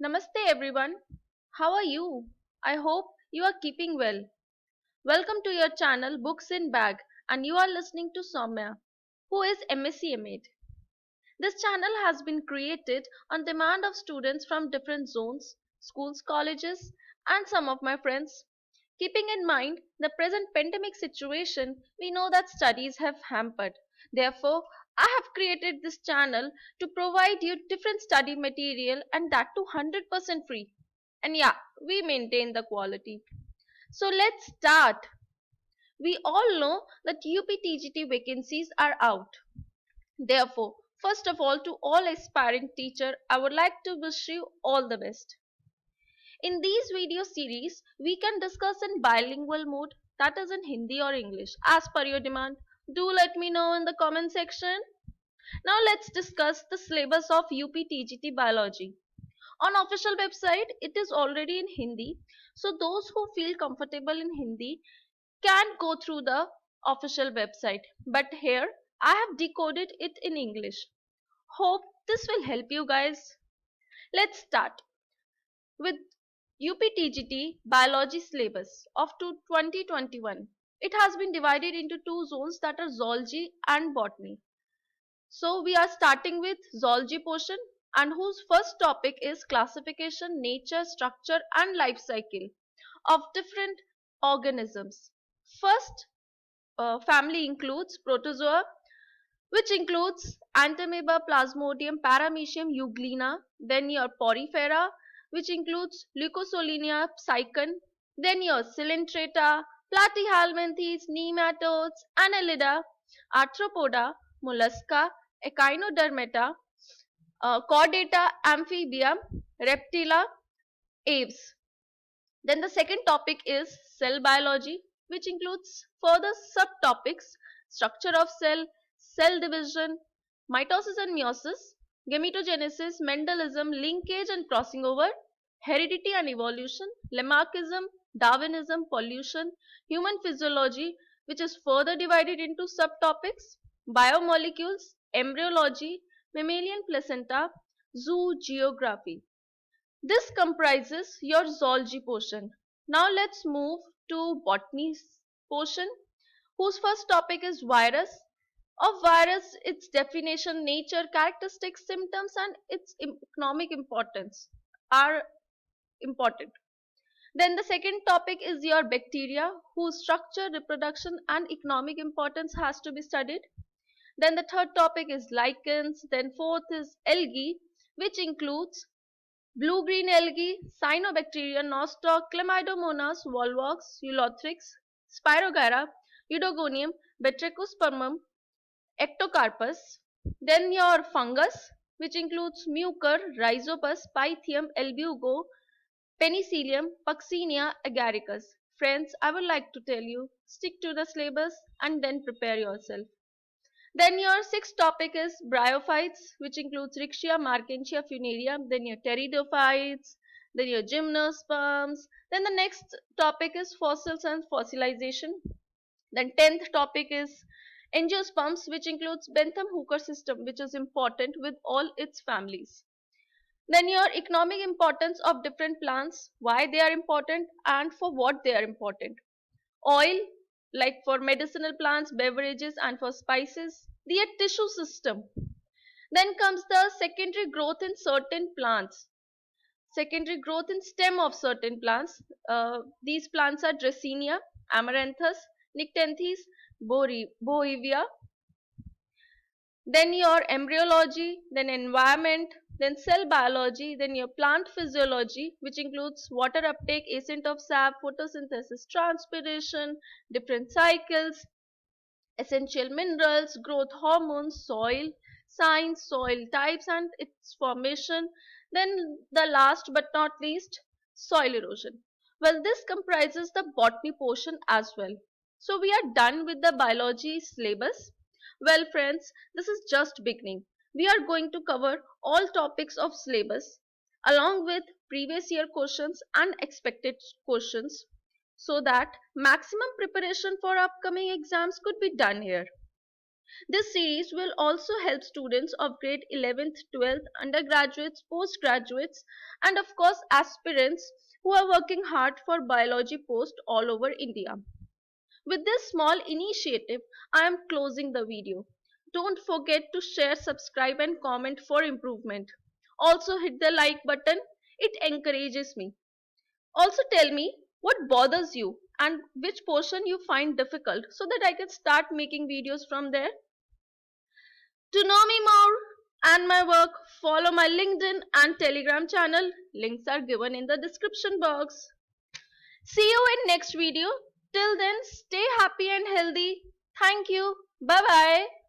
Namaste everyone. How are you? I hope you are keeping well. Welcome to your channel Books in Bag and you are listening to Soumya, who is MSc MAd. This channel has been created on demand of students from different zones, schools, colleges and some of my friends. Keeping in mind the present pandemic situation, we know that studies have hampered. Therefore, I have created this channel to provide you different study material and that too 100% free. And yeah, we maintain the quality. So let's start. We all know that UPTGT vacancies are out. Therefore, first of all, to all aspiring teacher, I would like to wish you all the best. In these video series, we can discuss in bilingual mode, that is in Hindi or English, as per your demand. Do let me know in the comment section. Now let's discuss the syllabus of UPTGT Biology. On official website, it is already in Hindi, so those who feel comfortable in Hindi can go through the official website. But here, I have decoded it in English. Hope this will help you guys. Let's start with UPTGT Biology syllabus of 2021. It has been divided into two zones, that are zoology and botany. So we are starting with zoology portion, and whose first topic is classification, nature, structure and life cycle of different organisms. First family includes protozoa, which includes Entamoeba, Plasmodium, Paramecium, Euglena, then your Porifera, which includes Leucosolia, Psychon, then your Coelenterata, Platyhelminthes, Nematodes, Annelida, Arthropoda, Mollusca, Echinodermata, Chordata, Amphibia, Reptila, Aves. Then the second topic is cell biology, which includes further subtopics: structure of cell, cell division, mitosis and meiosis, gametogenesis, Mendelism, linkage and crossing over, heredity and evolution, Lamarckism, Darwinism, pollution, human physiology, which is further divided into subtopics: biomolecules, embryology, mammalian placenta, zoo geography. This comprises your zoology portion. Now let's move to botany portion, whose first topic is virus. Of virus, its definition, nature, characteristics, symptoms and its economic importance are important. Then the second topic is your bacteria, whose structure, reproduction and economic importance has to be studied. Then the third topic is lichens. Then fourth is algae, which includes blue-green algae, cyanobacteria, nostoc, chlamydomonas, volvox, eulothrix, spirogyra, eudogonium, batrachospermum, ectocarpus. Then your fungus, which includes mucor, rhizopus, pythium, albugo, penicillium, puccinia, agaricus. Friends, I would like to tell you, stick to the syllabus and then prepare yourself. Then your sixth topic is bryophytes, which includes Riccia, Markensia, Funaria, then your pteridophytes, then your gymnosperms. Then the next topic is fossils and fossilization. Then 10th topic is angiosperms, which includes Bentham Hooker system, which is important with all its families. Then your economic importance of different plants, why they are important and for what they are important. Oil, like for medicinal plants, beverages and for spices. The tissue system. Then comes the secondary growth in certain plants. Secondary growth in stem of certain plants. These plants are Dracaena, Amaranthus, Nyctanthes, Bohevia. Then your embryology, then environment, then cell biology, then your plant physiology, which includes water uptake, ascent of sap, photosynthesis, transpiration, different cycles, essential minerals, growth hormones, soil science, soil types and its formation. Then the last but not least, soil erosion. Well, this comprises the botany portion as well. So we are done with the biology syllabus. Well friends, this is just beginning. We are going to cover all topics of syllabus along with previous year questions and expected questions, so that maximum preparation for upcoming exams could be done here. This series will also help students of grade 11th, 12th, undergraduates, postgraduates, and of course aspirants who are working hard for biology post all over India. With this small initiative, I am closing the video. Don't forget to share, subscribe, and comment for improvement. Also, hit the like button, it encourages me. Also, tell me what bothers you and which portion you find difficult so that I can start making videos from there. To know me more and my work, follow my LinkedIn and Telegram channel. Links are given in the description box. See you in next video. Till then, stay happy and healthy. Thank you. Bye bye.